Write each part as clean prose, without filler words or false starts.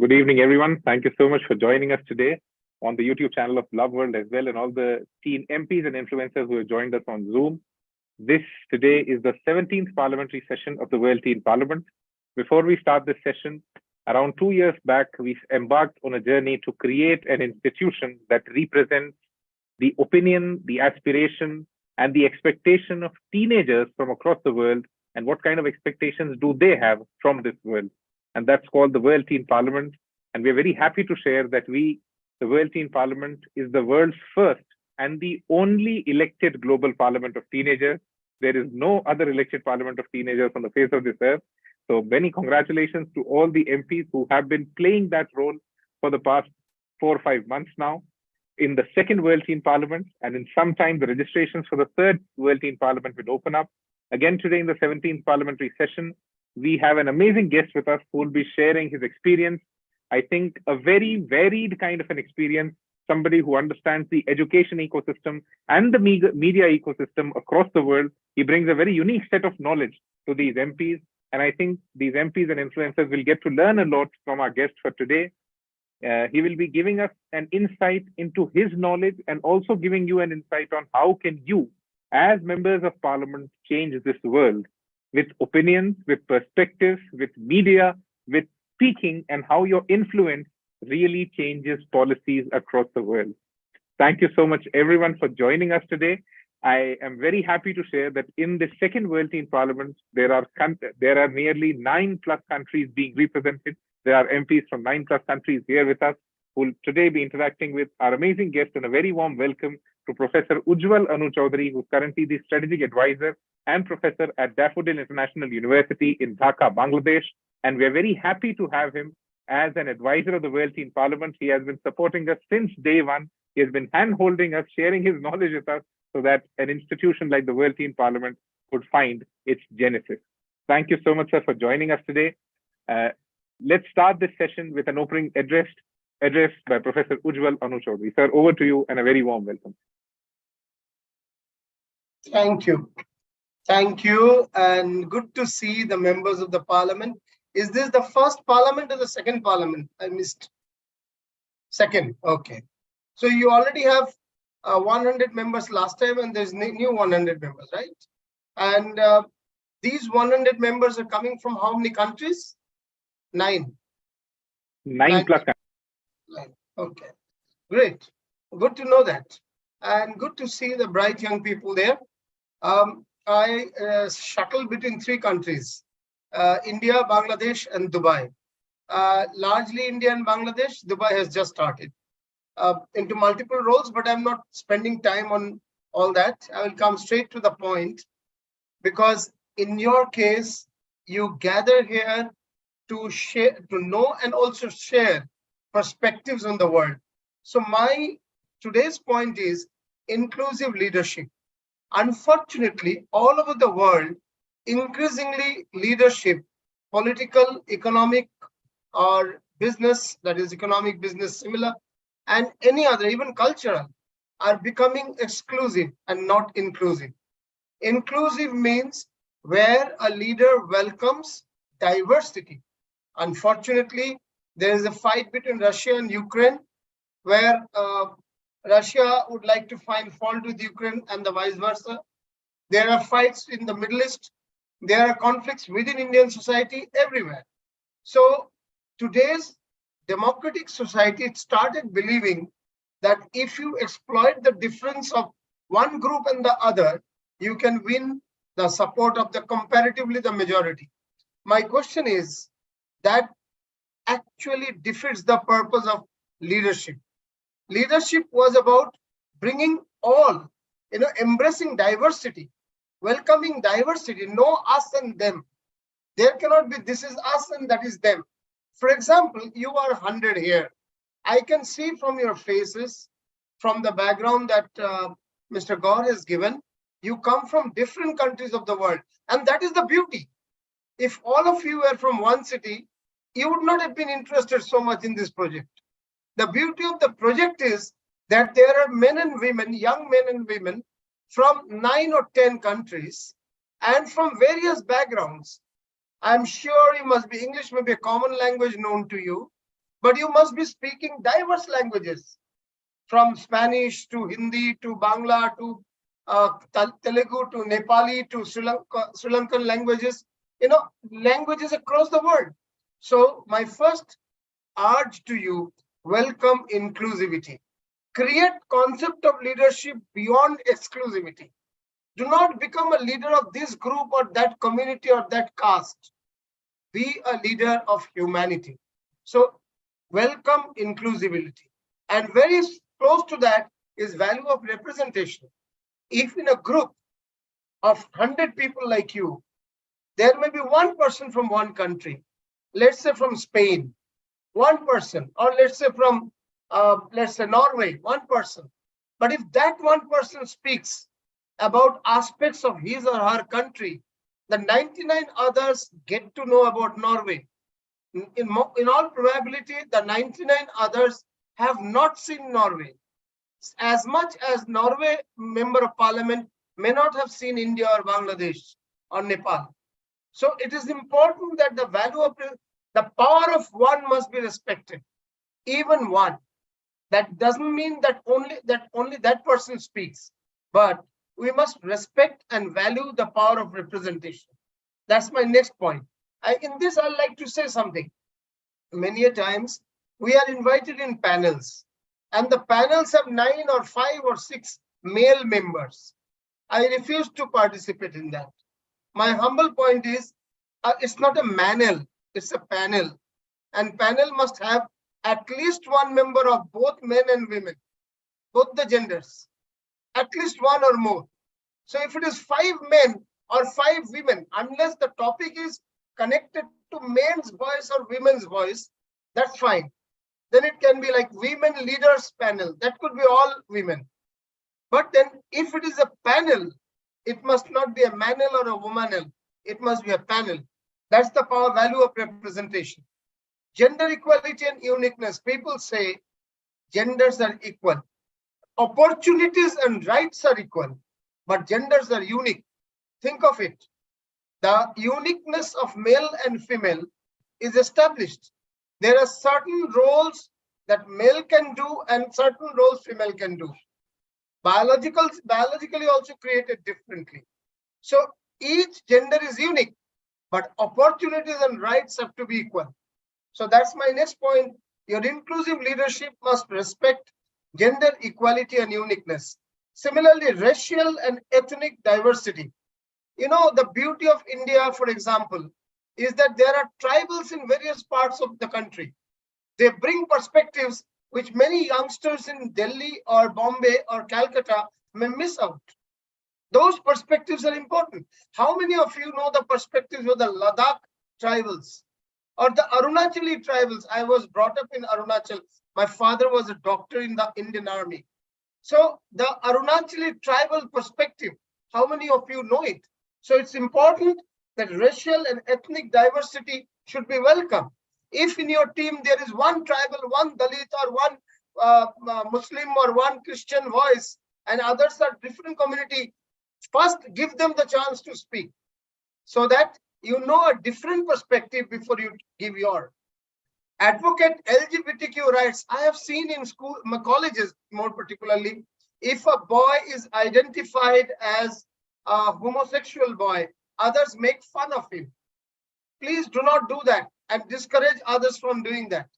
Good evening, everyone. Thank you so much for joining us today on the YouTube channel of Blub World as well, and all the teen MPs and influencers who have joined us on Zoom. This today is the 17th Parliamentary session of the World Teen Parliament. Before we start this session, around 2 years back, we embarked on a journey to create an institution that represents the opinion, the aspiration, and the expectation of teenagers from across the world, and what kind of expectations do they have from this world. And that's called the World Teen Parliament. And we're very happy to share that the World Teen Parliament, is the world's first and the only elected global parliament of teenagers. There is no other elected parliament of teenagers on the face of this earth. So many congratulations to all the MPs who have been playing that role for the past 4 or 5 months now in the second World Teen Parliament. And in some time, the registrations for the third World Teen Parliament will open up. Again, today in the 17th Parliamentary session, we have an amazing guest with us who will be sharing his experience. I think a very varied kind of an experience, somebody who understands the education ecosystem and the media ecosystem across the world. He brings a very unique set of knowledge to these MPs. And I think these MPs and influencers will get to learn a lot from our guest for today. He will be giving us an insight into his knowledge and also giving you an insight on how can you, as members of parliament, change this world with opinions, with perspectives, with media, with speaking, and how your influence really changes policies across the world. Thank you so much, everyone, for joining us today. I am very happy to share that in the second World Teen Parliament, there are nearly 9+ countries being represented. There are MPs from 9+ countries here with us who will today be interacting with our amazing guest, and a very warm welcome to Professor Ujjwal Chowdhury, who's currently the strategic advisor and professor at Daffodil International University in Dhaka, Bangladesh. And we're very happy to have him as an advisor of the World Teen Parliament. He has been supporting us since day one. He has been hand-holding us, sharing his knowledge with us so that an institution like the World Teen Parliament could find its genesis. Thank you so much, sir, for joining us today. Let's start this session with an opening address by Professor Ujjwal Chowdhury. Sir, over to you and a very warm welcome. Thank you. Thank you, and good to see the members of the parliament. Is this the first parliament or the second parliament? I missed. Second, okay. So you already have 100 members last time, and there's new 100 members, right? And these 100 members are coming from how many countries? 9. 9+ countries. 9. Okay, great. Good to know that. And good to see the bright young people there. I shuttle between 3 countries, India, Bangladesh, and Dubai. Largely India and Bangladesh. Dubai has just started into multiple roles, but I'm not spending time on all that. I will come straight to the point, because in your case, you gather here to share, to know, and also share perspectives on the world. So my today's point is inclusive leadership. Unfortunately, all over the world, increasingly leadership, political, economic, or business, that is economic, business, similar, and any other, even cultural, are becoming exclusive and not inclusive. Inclusive means where a leader welcomes diversity. Unfortunately, there is a fight between Russia and Ukraine, where Russia would like to find fault with Ukraine and the vice versa. There are fights in the Middle East. There are conflicts within Indian society everywhere. So today's democratic society, it started believing that if you exploit the difference of one group and the other, you can win the support of the comparatively the majority. My question is that actually defeats the purpose of leadership. Leadership was about bringing all, embracing diversity, welcoming diversity, no us and them. There cannot be this is us and that is them. For example, you are 100 here. I can see from your faces, from the background that Mr. Gaur has given, you come from different countries of the world. And that is the beauty. If all of you were from one city, you would not have been interested so much in this project. The beauty of the project is that there are men and women, young men and women from 9 or 10 countries and from various backgrounds. I'm sure you must be English, may be a common language known to you. but you must be speaking diverse languages, from Spanish to Hindi to Bangla to Telugu to Nepali to Sri Lankan languages, languages across the world. So my first urge to you, welcome inclusivity. Create concept of leadership beyond exclusivity. Do not become a leader of this group or that community or that caste. Be a leader of humanity. So welcome inclusivity. And very close to that is value of representation. If in a group of 100 people like you, there may be one person from one country, let's say from Spain, one person, or let's say from, let's say Norway, one person. But if that one person speaks about aspects of his or her country, the 99 others get to know about Norway. In all probability, the 99 others have not seen Norway. As much as Norway member of parliament may not have seen India or Bangladesh or Nepal. So it is important that the value of the power of one must be respected, even one. That doesn't mean that only that person speaks, but we must respect and value the power of representation. That's my next point. In this, I'd like to say something. Many a times we are invited in panels, and the panels have 9 or 5 or 6 male members. I refuse to participate in that. My humble point is, it's not a manel, it's a panel. And panel must have at least one member of both men and women, both the genders, at least one or more. So if it is 5 men or 5 women, unless the topic is connected to men's voice or women's voice, that's fine. Then it can be like women leaders panel. That could be all women. But then if it is a panel, it must not be a manel or a womanel. It must be a panel. That's the power value of representation. Gender equality and uniqueness. People say genders are equal. Opportunities and rights are equal, but genders are unique. Think of it. The uniqueness of male and female is established. There are certain roles that male can do and certain roles female can do. Biologically also created differently. So each gender is unique, but opportunities and rights have to be equal. So that's my next point. Your inclusive leadership must respect gender equality and uniqueness. Similarly, racial and ethnic diversity. The beauty of India, for example, is that there are tribals in various parts of the country. They bring perspectives which many youngsters in Delhi or Bombay or Calcutta may miss out. Those perspectives are important. How many of you know the perspectives of the Ladakh tribals or the Arunachali tribals? I was brought up in Arunachal. My father was a doctor in the Indian Army. So the Arunachali tribal perspective, how many of you know it? So it's important that racial and ethnic diversity should be welcome. If in your team there is one tribal, one Dalit or one Muslim or one Christian voice and others are different community, first give them the chance to speak so that you know a different perspective before you give your. Advocate LGBTQ rights. I have seen in school, my colleges more particularly, if a boy is identified as a homosexual boy, others make fun of him. Please do not do that and discourage others from doing that.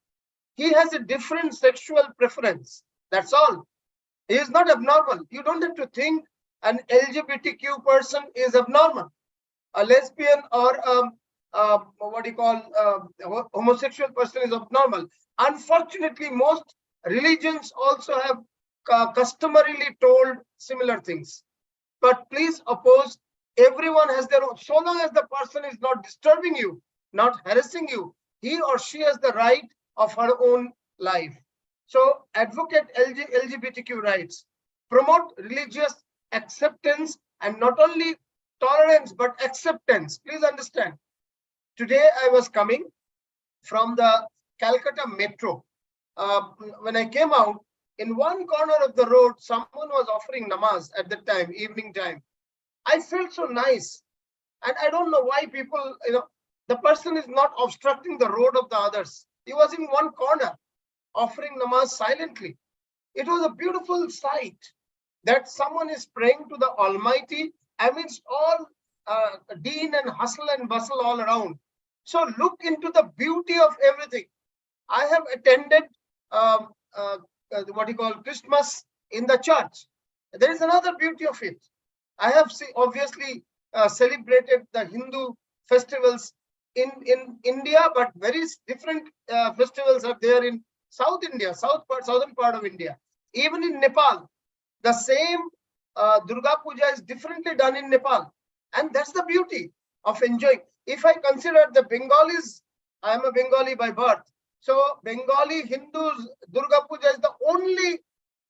He has a different sexual preference. That's all. He is not abnormal. You don't have to think an LGBTQ person is abnormal. A lesbian or homosexual person is abnormal. Unfortunately, most religions also have customarily told similar things. But please oppose. Everyone has their own. So long as the person is not disturbing you, not harassing you, he or she has the right of her own life. So advocate LGBTQ rights. Promote religious acceptance and not only tolerance but acceptance. Please understand. Today I was coming from the Calcutta metro. When I came out, in one corner of the road, someone was offering namaz at that time, evening time. I felt so nice. And I don't know why people, the person is not obstructing the road of the others. He was in one corner offering namaz silently. It was a beautiful sight that someone is praying to the Almighty amidst all deen and hustle and bustle all around. So look into the beauty of everything. I have attended what you call Christmas in the church. There is another beauty of it. I have obviously celebrated the Hindu festivals in India, but very different festivals are there in South India, southern part of India. Even in Nepal, the same Durga Puja is differently done in Nepal. And that's the beauty of enjoying. If I consider the Bengalis, I am a Bengali by birth. So Bengali Hindus, Durga Puja is the only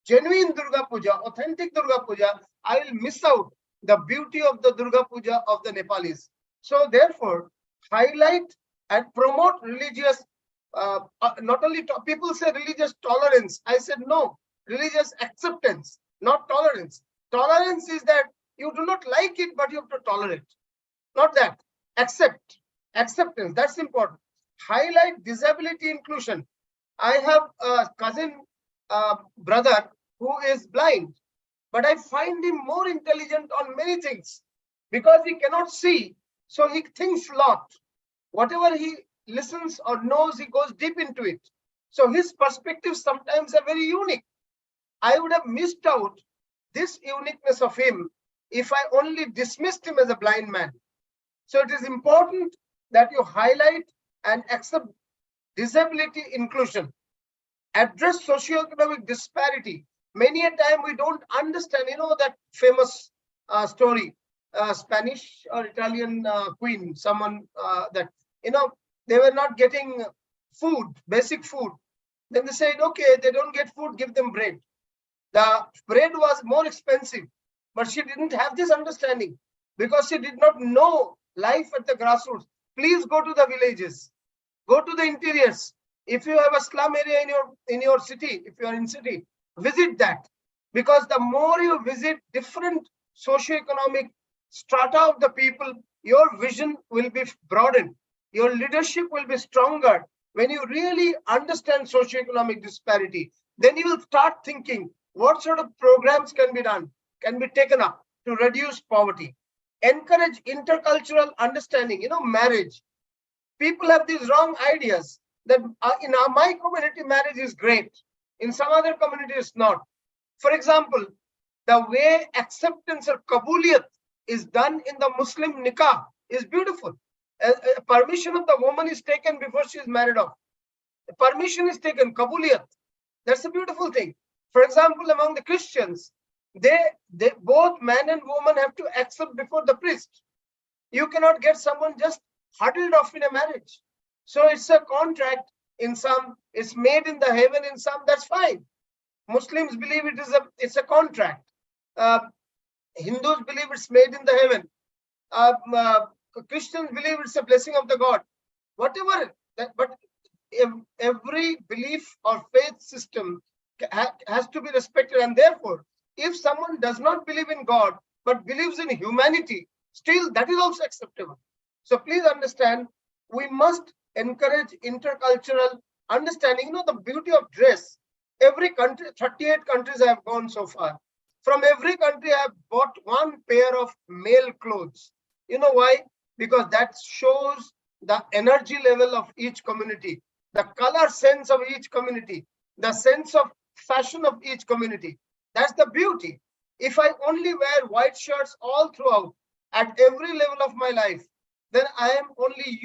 genuine Durga Puja, authentic Durga Puja. I will miss out the beauty of the Durga Puja of the Nepalis. So therefore, highlight and promote religious, not only people say religious tolerance. I said no, religious acceptance, not tolerance. Tolerance is that you do not like it, but you have to tolerate. Not that. Acceptance. That's important. Highlight disability inclusion. I have a cousin brother who is blind, but I find him more intelligent on many things because he cannot see. So he thinks a lot. Whatever he listens or knows, he goes deep into it. So his perspectives sometimes are very unique. I would have missed out this uniqueness of him if I only dismissed him as a blind man. So it is important that you highlight and accept disability inclusion. Address socioeconomic disparity. Many a time we don't understand, that famous story, Spanish or Italian queen, someone that, they were not getting food, basic food. Then they said, okay, they don't get food, give them bread. The bread was more expensive, but she didn't have this understanding because she did not know life at the grassroots. Please go to the villages, go to the interiors. If you have a slum area in your city, if you are in city, visit that, because the more you visit different socioeconomic strata of the people, your vision will be broadened. Your leadership will be stronger when you really understand socioeconomic disparity. Then you will start thinking what sort of programs can be done, can be taken up to reduce poverty. Encourage intercultural understanding, marriage. People have these wrong ideas that in my community, marriage is great. In some other community, it's not. For example, the way acceptance or kabuliyat is done in the Muslim nikah is beautiful. Permission of the woman is taken before she is married off. The permission is taken, kabuliyat. That's a beautiful thing. For example, among the Christians, they both man and woman have to accept before the priest. You cannot get someone just huddled off in a marriage. So it's a contract. In some, it's made in the heaven. In some, that's fine. Muslims believe it's a contract. Hindus believe it's made in the heaven. Christians believe it's a blessing of the God. Whatever, but every belief or faith system has to be respected, and therefore, if someone does not believe in God but believes in humanity, still that is also acceptable. So please understand, we must encourage intercultural understanding. The beauty of dress. Every country, 38 countries I have gone so far. From every country, I have bought one pair of male clothes. You know why? Because that shows the energy level of each community, the color sense of each community, the sense of fashion of each community. That's the beauty. If I only wear white shirts all throughout at every level of my life, then I am only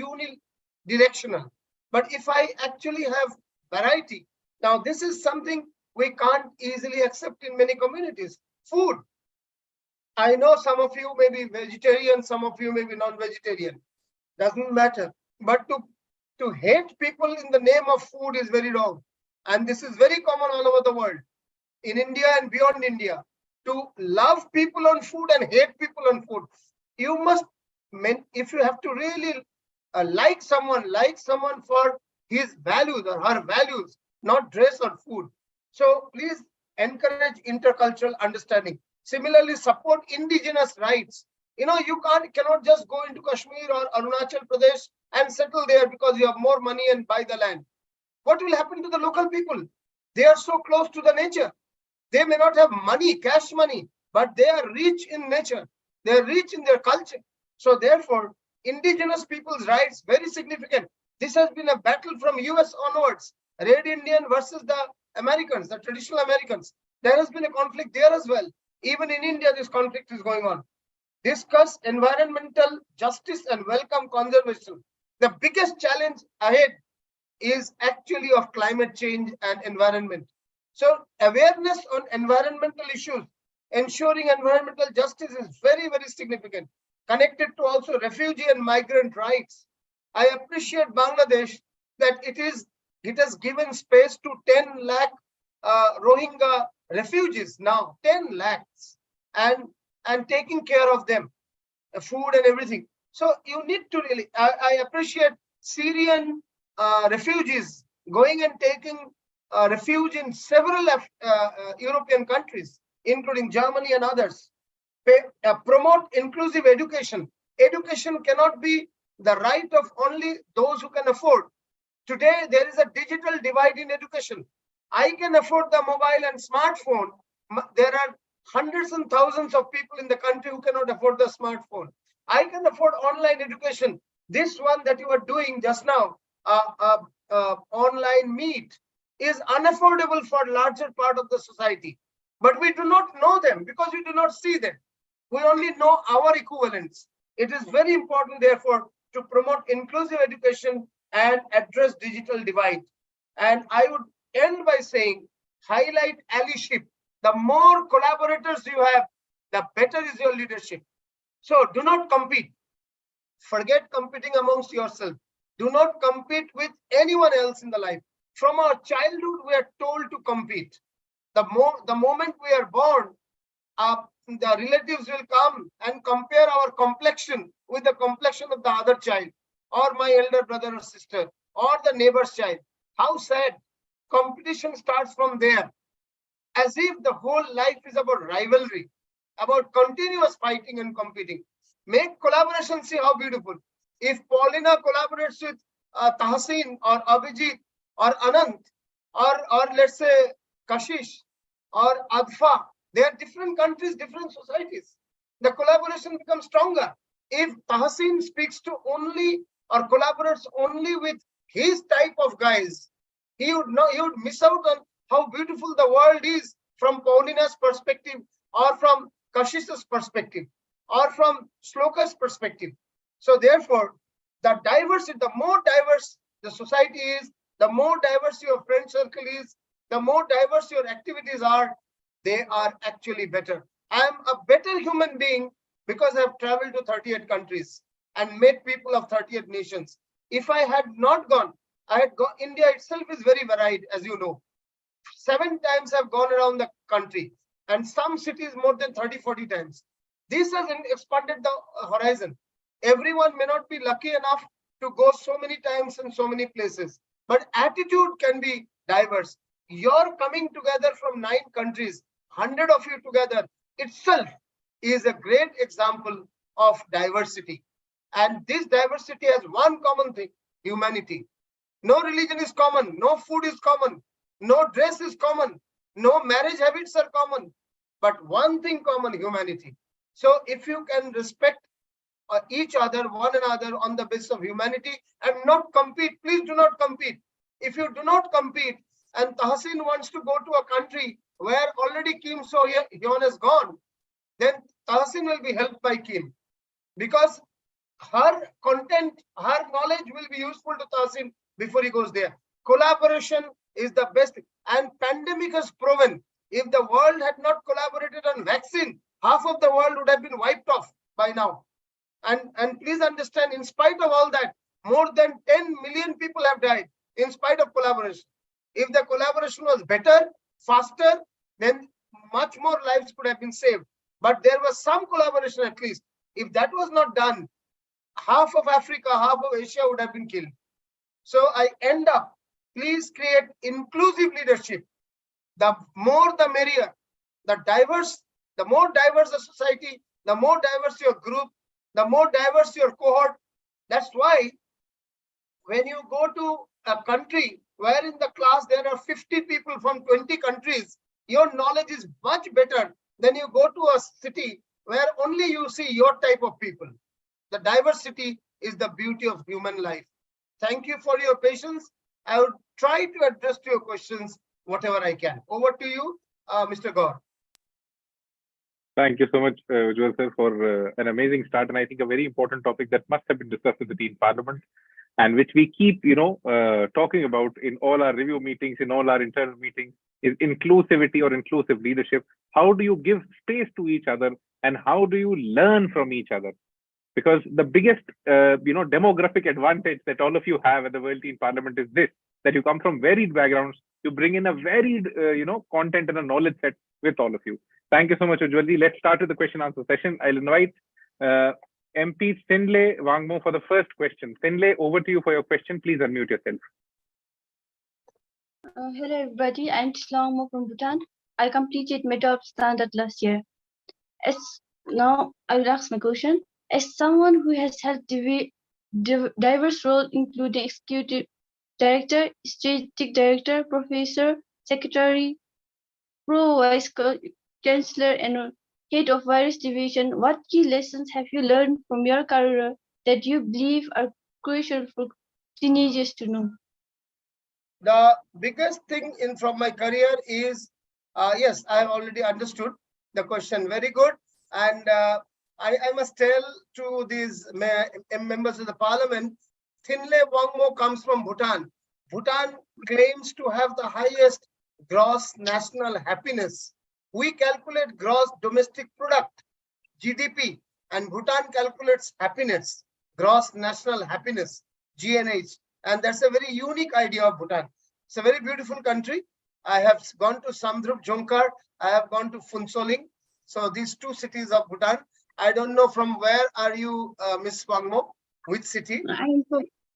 unidirectional. But if I actually have variety, now this is something we can't easily accept in many communities. Food. I know some of you may be vegetarian, some of you may be non-vegetarian. Doesn't matter. But to hate people in the name of food is very wrong. And this is very common all over the world. In India and beyond India. To love people on food and hate people on food. You must, if you have to really like someone for his values or her values, not dress or food. So please encourage intercultural understanding. Similarly, support indigenous rights. You cannot just go into Kashmir or Arunachal Pradesh and settle there because you have more money and buy the land. what will happen to the local people? They are so close to the nature. They may not have money, cash money, but they are rich in nature. They are rich in their culture. So therefore, indigenous people's rights, very significant. This has been a battle from US onwards. Red Indian versus the Americans, the traditional Americans. There has been a conflict there as well. Even in India, this conflict is going on. Discuss environmental justice and welcome conservation. The biggest challenge ahead is actually of climate change and environment. So awareness on environmental issues, ensuring environmental justice is very, very significant. Connected to also refugee and migrant rights. I appreciate Bangladesh that it has given space to 10 lakh Rohingya refugees now, 10 lakhs, and taking care of them, food and everything. So you need to really, I appreciate Syrian refugees going and taking refuge in several European countries, including Germany and others. Promote inclusive education. Education cannot be the right of only those who can afford. Today, there is a digital divide in education. I can afford the mobile and smartphone. There are hundreds and thousands of people in the country who cannot afford the smartphone. I can afford online education. This one that you are doing just now, online meet, is unaffordable for larger part of the society. But we do not know them because we do not see them. We only know our equivalents. It is very important, therefore, to promote inclusive education and address digital divide. And I would end by saying, highlight allyship. The more collaborators you have, the better is your leadership. So do not compete. Forget competing amongst yourself. Do not compete with anyone else in the life. From our childhood, we are told to compete. The moment we are born, the relatives will come and compare our complexion with the complexion of the other child, or my elder brother or sister, or the neighbor's child. How sad. Competition starts from there. As if the whole life is about rivalry, about continuous fighting and competing. Make collaboration, see how beautiful. If Paulina collaborates with Tahsin or Abhijit or Anant, or let's say Kashish or Adfa, they are different countries, different societies. The collaboration becomes stronger. If Tahsin speaks to only or collaborates only with his type of guys, he would miss out on how beautiful the world is from Paulina's perspective, or from Kashish's perspective, or from Shloka's perspective. So therefore, the diversity, the more diverse the society is, the more diverse your friend circle is, the more diverse your activities are, they are actually better. I am a better human being because I have traveled to 38 countries and met people of 38 nations. If I had not gone, India itself is very varied, as you know. 7 times I've gone around the country, and some cities more than 30, 40 times. This has expanded the horizon. Everyone may not be lucky enough to go so many times and so many places, but attitude can be diverse. Your coming together from 9 countries, 100 of you together itself is a great example of diversity. And this diversity has one common thing: humanity. No religion is common, no food is common, no dress is common, no marriage habits are common, but one thing common: humanity. So if you can respect each other, one another on the basis of humanity, and not compete, please do not compete. If you do not compete, and Tahsin wants to go to a country where already Kim So-hyun has gone, then Tahsin will be helped by Kim, because her content, her knowledge will be useful to Tahsin before he goes there. Collaboration is the best, and pandemic has proven, if the world had not collaborated on vaccine, half of the world would have been wiped off by now. And please understand, in spite of all that, more than 10 million people have died in spite of collaboration. If the collaboration was better, faster, then much more lives could have been saved. But there was some collaboration at least. If that was not done, half of Africa, half of Asia would have been killed. So I end up, please create inclusive leadership. The more the merrier. The more diverse the society, the more diverse your group, the more diverse your cohort. That's why when you go to a country where in the class there are 50 people from 20 countries, your knowledge is much better than you go to a city where only you see your type of people. The diversity is the beauty of human life. Thank you for your patience. I would try to address to your questions whatever I can. Over to you, Mr. Gaur. Thank you so much, Ujjwal sir, for an amazing start, and I think a very important topic that must have been discussed in the Teen Parliament, and which we keep, talking about in all our review meetings, in all our internal meetings, is inclusivity or inclusive leadership. How do you give space to each other, and how do you learn from each other? Because the biggest, demographic advantage that all of you have at the World Teen Parliament is this: that you come from varied backgrounds, you bring in a varied, content and a knowledge set with all of you. Thank you so much, Ujjwal. Let's start with the question answer session. I'll invite MP Finlay Wangmo for the first question. Finlay, over to you for your question. Please unmute yourself. Hello everybody, I'm Wangmo from Bhutan. I completed my top standard last year. Now I will ask my question. As someone who has held diverse roles, including executive director, strategic director, professor, secretary, vice chancellor, and head of various divisions, what key lessons have you learned from your career that you believe are crucial for teenagers to know? The biggest thing from my career is, yes, I have already understood the question. Very good. And I must tell to these members of the parliament, Finlay Wangmo comes from Bhutan. Bhutan claims to have the highest gross national happiness. We calculate gross domestic product, GDP, and Bhutan calculates happiness, gross national happiness, GNH. And that's a very unique idea of Bhutan. It's a very beautiful country. I have gone to Samdrup, Jongkar. I have gone to Phuntsholing. So these two cities of Bhutan. I don't know from where are you, Miss Wangmo? Which city?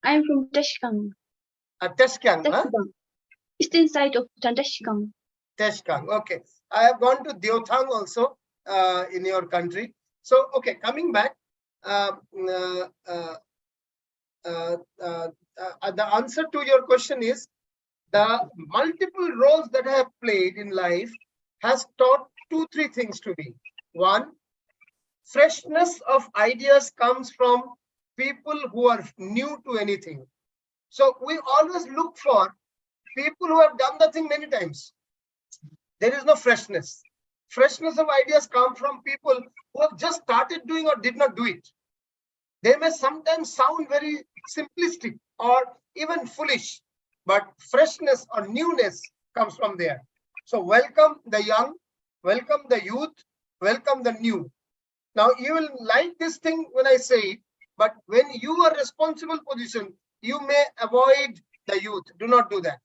I'm from Tashkang. Tashkang, huh? It's inside of Bhutan, Tashkang. Tashkang, okay. I have gone to Deothang also in your country. So, okay, coming back, the answer to your question is the multiple roles that I have played in life has taught 2-3 things to me. One, freshness of ideas comes from people who are new to anything. So we always look for people who have done the thing many times. There is no freshness. Freshness of ideas come from people who have just started doing or did not do it. They may sometimes sound very simplistic or even foolish, but freshness or newness comes from there. So welcome the young, welcome the youth, welcome the new. Now you will like this thing when I say it, but when you are responsible position, you may avoid the youth. Do not do that.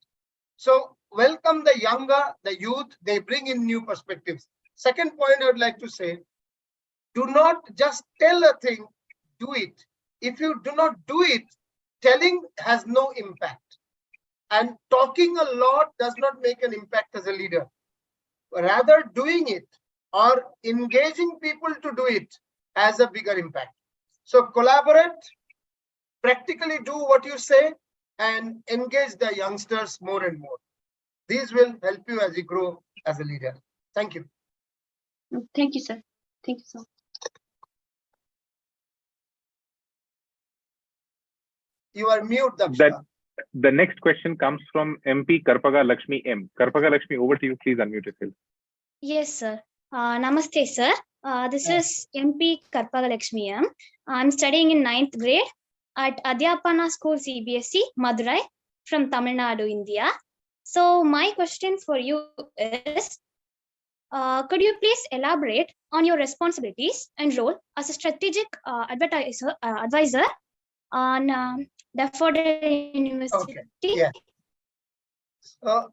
So welcome the younger, the youth, they bring in new perspectives. Second point I would like to say, do not just tell a thing, do it. If you do not do it, telling has no impact. And talking a lot does not make an impact as a leader. Rather, doing it or engaging people to do it has a bigger impact. So collaborate, practically do what you say, and engage the youngsters more and more. These will help you as you grow as a leader. Thank you. Thank you, sir. Thank you so much. You are mute, Daksh. The next question comes from MP Karpaga Lakshmi M. Karpaga Lakshmi, over to you. Please unmute yourself. Yes, sir. Namaste, sir. This is MP Karpaga Lakshmi M. I'm studying in 9th grade at Adhyapana School CBSE, Madurai, from Tamil Nadu, India. So my question for you is, could you please elaborate on your responsibilities and role as a strategic advisor on Daffodil University? Okay. Yeah. So,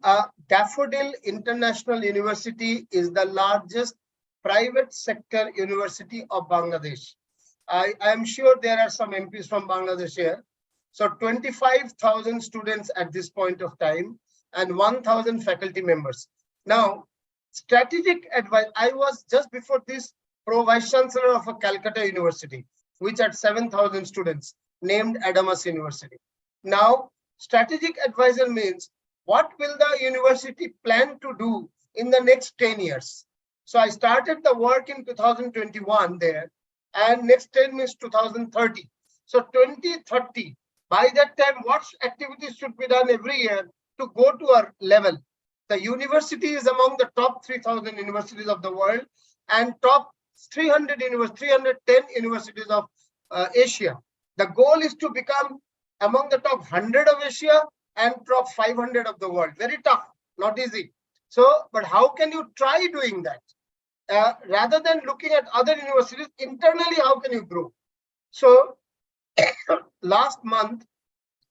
Daffodil International University is the largest private sector university of Bangladesh. I am sure there are some MPs from Bangladesh here. So 25,000 students at this point of time and 1,000 faculty members. Now, strategic advice, I was just before this Pro-Vice Chancellor of a Calcutta University, which had 7,000 students, named Adamas University. Now, strategic advisor means what will the university plan to do in the next 10 years? So I started the work in 2021 there, and next 10 means 2030. So 2030, by that time, what activities should be done every year to go to our level? The university is among the top 3,000 universities of the world and top 310 universities of Asia. The goal is to become among the top 100 of Asia and top 500 of the world. Very tough, not easy. So, but how can you try doing that? Rather than looking at other universities, internally, how can you grow? So, last month,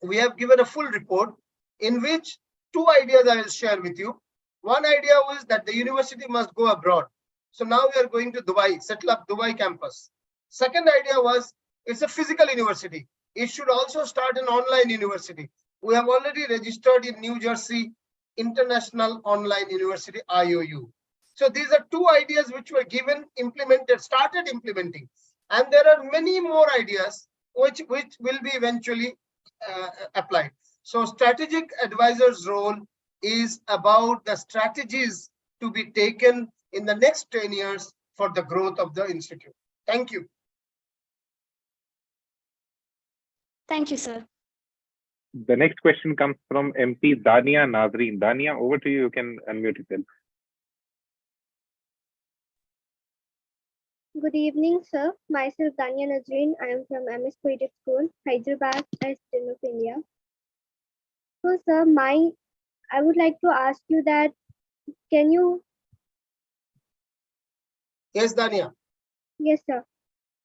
we have given a full report in which two ideas I will share with you. One idea was that the university must go abroad. So now we are going to Dubai, settle up Dubai campus. Second idea was it's a physical university. It should also start an online university. We have already registered in New Jersey International Online University, IOU. So these are two ideas which were given, implemented, started implementing. And there are many more ideas which will be eventually applied. So strategic advisor's role is about the strategies to be taken in the next 10 years for the growth of the institute. Thank you. Thank you, sir. The next question comes from MP Dania Nazreen. Dania, over to you. You can unmute yourself. Good evening, sir. Myself, Dania Nazreen. I am from MS Creative School, Hyderabad, Eastern of India. So, sir, I would like to ask you that, can you? Yes, Dania. Yes, sir.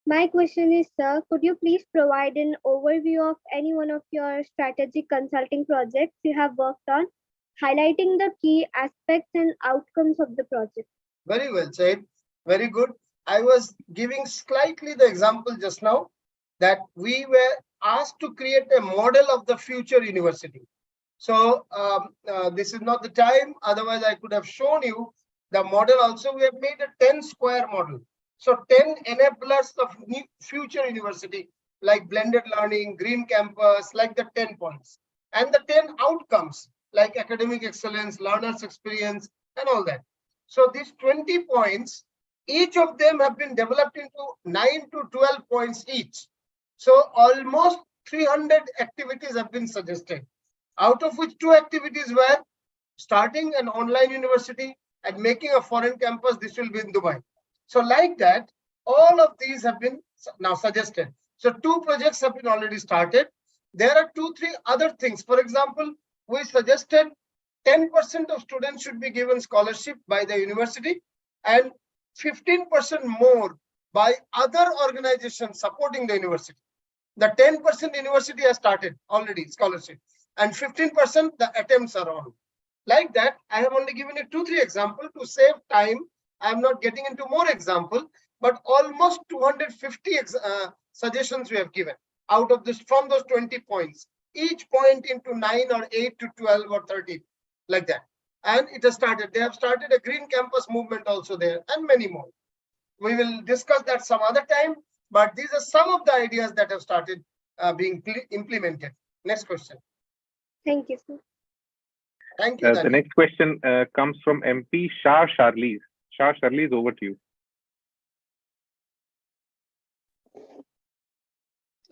My question is, sir, could you please provide an overview of any one of your strategic consulting projects you have worked on, highlighting the key aspects and outcomes of the project? Very well said. Very good. I was giving slightly the example just now that we were asked to create a model of the future university. So this is not the time. Otherwise, I could have shown you the model also. We have made a 10 square model. So 10 enablers of future university, like blended learning, green campus, like the 10 points. And the 10 outcomes, like academic excellence, learners experience, and all that. So these 20 points, each of them have been developed into 9 to 12 points each. So almost 300 activities have been suggested, out of which 2 activities were starting an online university and making a foreign campus. This will be in Dubai. So like that, all of these have been now suggested. So 2 projects have been already started. There are 2, 3 other things. For example, we suggested 10% of students should be given scholarship by the university and 15% more by other organizations supporting the university. The 10% university has started already scholarship, and 15% the attempts are on. Like that, I have only given you 2, 3 examples to save time. I am not getting into more examples, but almost 250 suggestions we have given out of this from those 20 points. Each point into 9 or 8 to 12 or 13, like that. And it has started. They have started a green campus movement also there, and many more. We will discuss that some other time, but these are some of the ideas that have started being implemented. Next question. Thank you, sir. Thank you. The next question comes from MP Shah Charlize. Shah Charlize, over to you.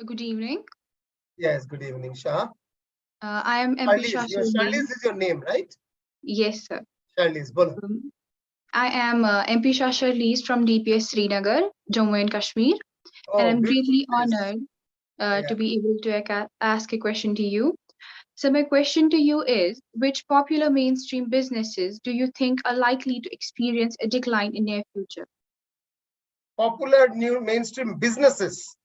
Good evening. Yes, good evening, Shah. I am MP Shah Charlize. Charlize is your name, right? Yes, sir. Charlize, bolo. I am MP Shah Charlize from DPS Srinagar, Jammu and Kashmir. And I'm greatly honored to be able to ask a question to you. So my question to you is, which popular mainstream businesses do you think are likely to experience a decline in near future? Popular new mainstream businesses.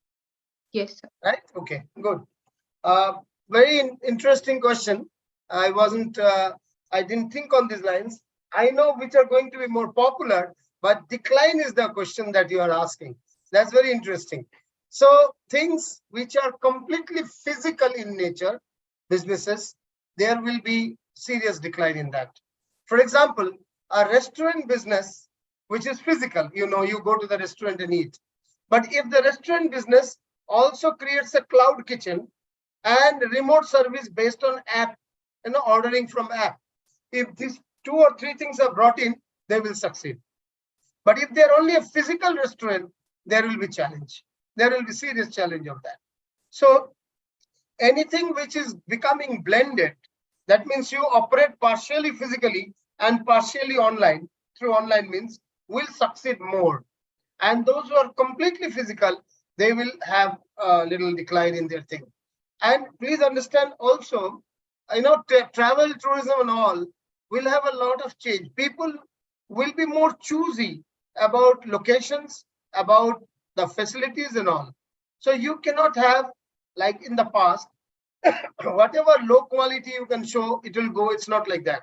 Yes, sir. Right? Okay, good. Very interesting question. I didn't think on these lines. I know which are going to be more popular, but decline is the question that you are asking. That's very interesting. So things which are completely physical in nature, businesses, there will be serious decline in that. For example, a restaurant business, which is physical, you go to the restaurant and eat. But if the restaurant business also creates a cloud kitchen and remote service based on app, ordering from app. If these 2 or 3 things are brought in, they will succeed. But if they're only a physical restaurant, there will be challenge. There will be serious challenge of that. So anything which is becoming blended, that means you operate partially physically and partially online, through online means, will succeed more. And those who are completely physical, they will have a little decline in their thing. And please understand also, travel, tourism and all will have a lot of change. People will be more choosy about locations, about the facilities and all. So you cannot have, like in the past, whatever low quality you can show, it will go. It's not like that.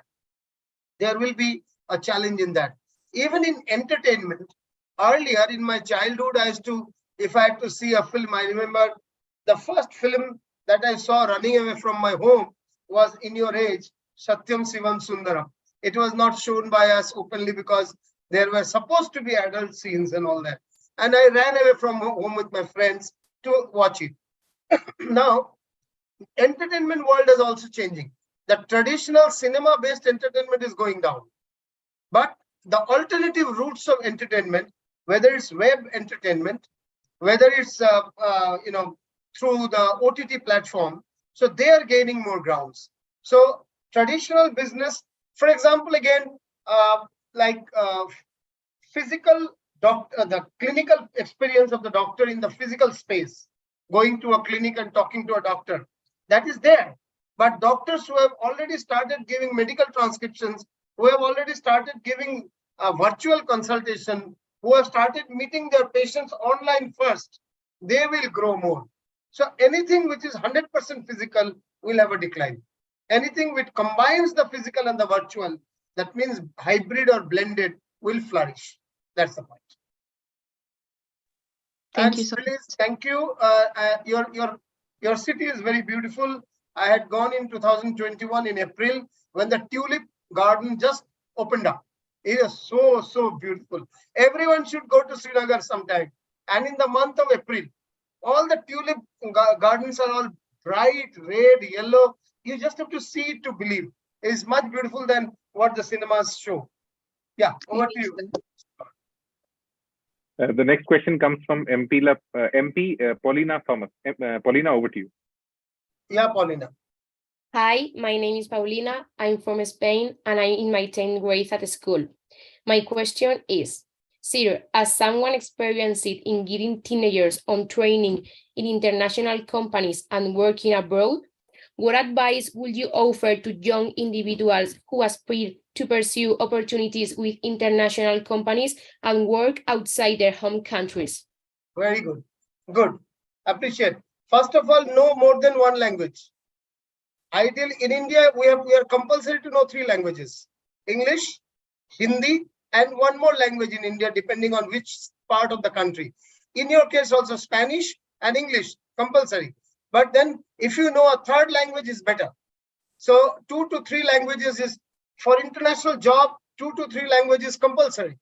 There will be a challenge in that. Even in entertainment, earlier in my childhood, if I had to see a film, I remember the first film that I saw running away from my home was In Your Age, Satyam Sivam Sundaram. It was not shown by us openly because there were supposed to be adult scenes and all that. And I ran away from home with my friends to watch it. Now, entertainment world is also changing. The traditional cinema-based entertainment is going down. But the alternative routes of entertainment, whether it's web entertainment, whether it's through the OTT platform, so they are gaining more grounds. So traditional business, for example, again, physical doctor, the clinical experience of the doctor in the physical space, going to a clinic and talking to a doctor, that is there. But doctors who have already started giving medical transcriptions, who have already started giving virtual consultation, who have started meeting their patients online first, they will grow more. So anything which is 100% physical will have a decline. Anything which combines the physical and the virtual, that means hybrid or blended, will flourish. That's the point. Thank you so please, much. thank you. Your city is very beautiful. I had gone in 2021 in April when the tulip garden just opened up. It is so beautiful. Everyone should go to Srinagar sometime. And in the month of April, all the tulip gardens are all bright, red, yellow. You just have to see it to believe. It is much beautiful than what the cinemas show. Yeah, over to you. The next question comes from MP Paulina Thomas. Paulina, over to you. Yeah, Paulina. Hi, my name is Paulina. I'm from Spain and I'm in my 10th grade at school. My question is, Sir, as someone experienced in giving teenagers on training in international companies and working abroad, what advice would you offer to young individuals who aspire to pursue opportunities with international companies and work outside their home countries? Very good. Good. Appreciate. First of all, know more than one language. Ideally, in India, we are compulsory to know 3 languages: English, Hindi, and one more language in India, depending on which part of the country. In your case, also Spanish and English, compulsory. But then if you know a 3rd language is better. So 2 to 3 languages is, for international job, 2 to 3 languages compulsory.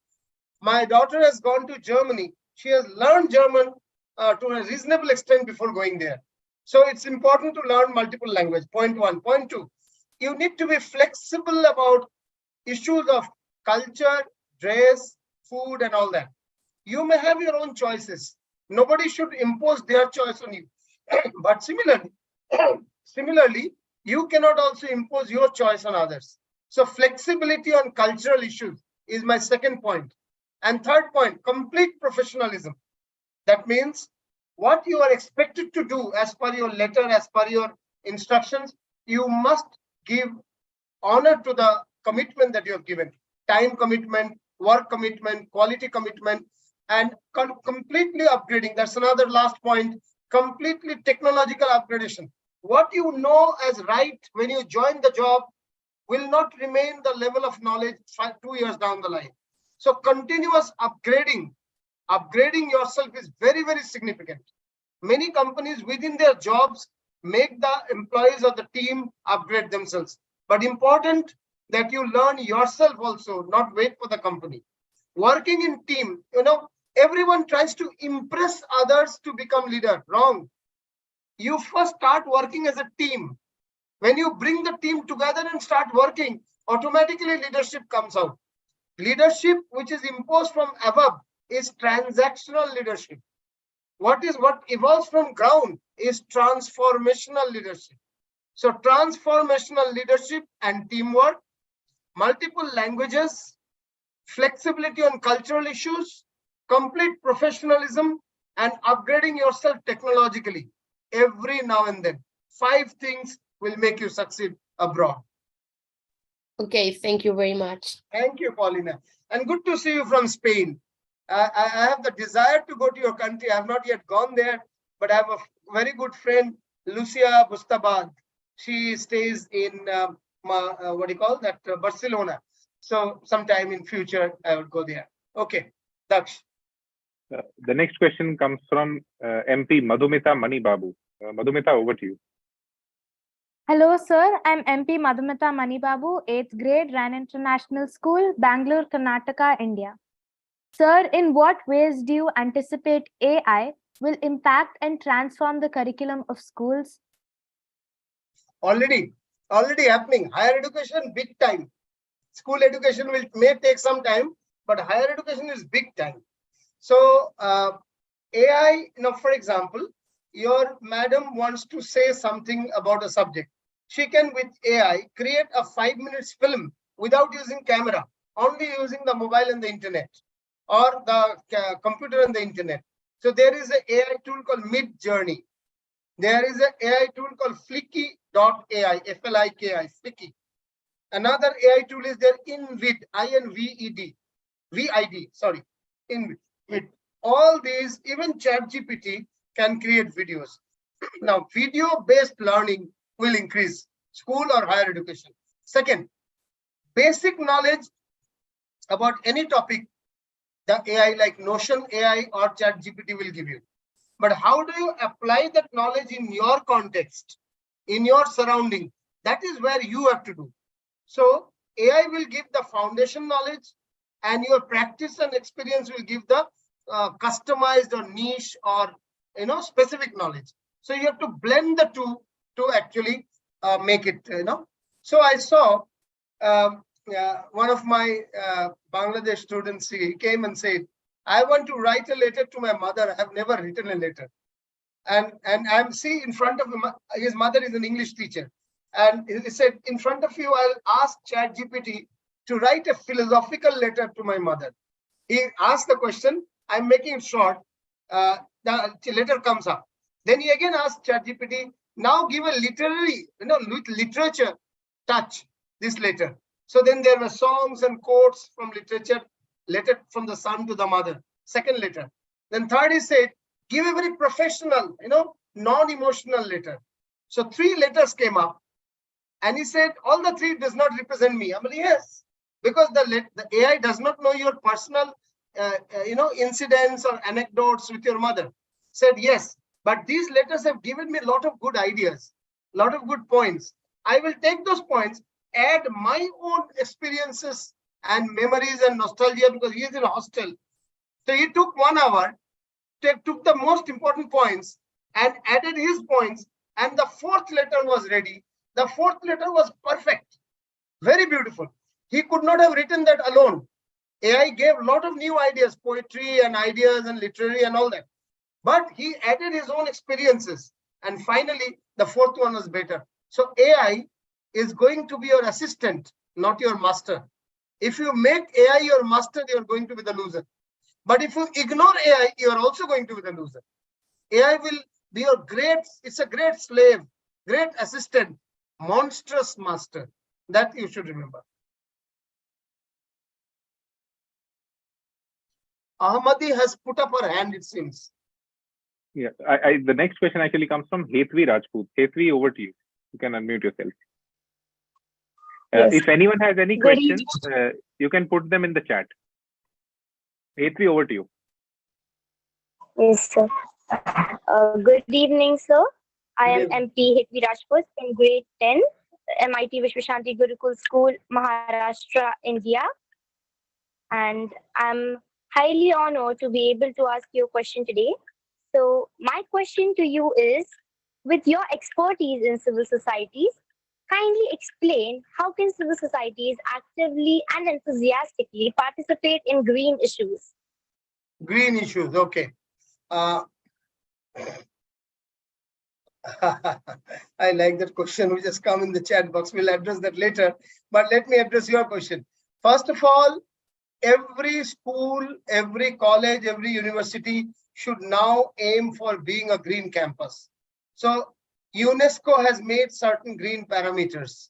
My daughter has gone to Germany. She has learned German to a reasonable extent before going there. So it's important to learn multiple languages. Point 1. Point 2, you need to be flexible about issues of culture, dress, food, and all that. You may have your own choices. Nobody should impose their choice on you. But similarly, you cannot also impose your choice on others. So flexibility on cultural issues is my 2nd point. And 3rd point, complete professionalism. That means what you are expected to do as per your letter, as per your instructions, you must give honor to the commitment that you have given. Time commitment, work commitment, quality commitment, and completely upgrading. That's another last point. Completely technological upgradation. What you know as right when you join the job will not remain the level of knowledge 2 years down the line. So continuous upgrading yourself is very, very significant. Many companies within their jobs make the employees of the team upgrade themselves. But important that you learn yourself also, not wait for the company. Working in team, everyone tries to impress others to become leader. Wrong. you first start working as a team. When you bring the team together and start working, automatically leadership comes out. Leadership which is imposed from above is transactional leadership. What evolves from ground is transformational leadership. So transformational leadership and teamwork, multiple languages, flexibility on cultural issues, complete professionalism, and upgrading yourself technologically every now and then. 5 things will make you succeed abroad. Okay, thank you very much. Thank you, Paulina. And good to see you from Spain. I have the desire to go to your country. I have not yet gone there, but I have a very good friend, Lucia Bustabad. She stays in, Barcelona. So sometime in future, I will go there. Okay, Daksh. The next question comes from MP Madhumita Mani Babu. Madhumita, over to you. Hello, sir. I'm MP Madhumita Mani Babu, 8th grade, Ran International School, Bangalore, Karnataka, India. Sir, in what ways do you anticipate AI will impact and transform the curriculum of schools? Already happening. Higher education, big time. School education may take some time, but higher education is big time. So AI, for example, your madam wants to say something about a subject. She can, with AI, create a 5-minute film without using camera, only using the mobile and the internet, or the computer and the internet. So there is an AI tool called Mid Journey. There is an AI tool called Flicky.ai, F-L-I-K-I, Flicky. Another AI tool is there, InVid, I-N-V-E-D, sorry, InVid. All these, even ChatGPT can create videos. Now, video-based learning will increase, school or higher education. Second, basic knowledge about any topic, the AI like Notion AI or ChatGPT will give you. But how do you apply that knowledge in your context, in your surrounding? That is where you have to do. So AI will give the foundation knowledge, and your practice and experience will give the customized or niche or specific knowledge. So you have to blend the two to actually make it. So I saw one of my Bangladesh students. He came and said, "I want to write a letter to my mother. I have never written a letter." And I'm seeing in front of him, his mother is an English teacher. And he said, "In front of you, I'll ask ChatGPT to write a philosophical letter to my mother." He asked the question, I'm making it short, the letter comes up. Then he again asked ChatGPT, now give a literary, with literature touch this letter. So then there were songs and quotes from literature, letter from the son to the mother, second letter. Then third, he said, give a very professional, non-emotional letter. So 3 letters came up. And he said, all the 3 does not represent me. I mean, yes, because the AI does not know your personal, incidents or anecdotes with your mother. Said, yes, but these letters have given me a lot of good ideas, a lot of good points. I will take those points, add my own experiences and memories and nostalgia, because he is in a hostel. So he took 1 hour, took the most important points and added his points. And the 4th letter was ready. The 4th letter was perfect, very beautiful. He could not have written that alone. AI gave a lot of new ideas, poetry and ideas and literary and all that. But he added his own experiences. And finally, the 4th one was better. So AI is going to be your assistant, not your master. If you make AI your master, you're going to be the loser. But if you ignore AI, you're also going to be the loser. AI will be your it's a great slave, great assistant, monstrous master. That you should remember. Ahmadi has put up her hand, it seems. Yeah, the next question actually comes from Hetvi Rajput. Hetvi, over to you. You can unmute yourself. Yes. If anyone has any questions, you can put them in the chat. Hetvi, over to you. Yes, sir. Good evening, sir. I am MP Hetvi Rajput in grade 10, MIT Vishwashanti Gurukul School, Maharashtra, India. And I'm highly honored to be able to ask you a question today. So my question to you is, with your expertise in civil societies, kindly explain how can civil societies actively and enthusiastically participate in green issues? Green issues, okay. I like that question which has come in the chat box. We'll address that later, but let me address your question. First of all, every school, every college, every university should now aim for being a green campus. So UNESCO has made certain green parameters.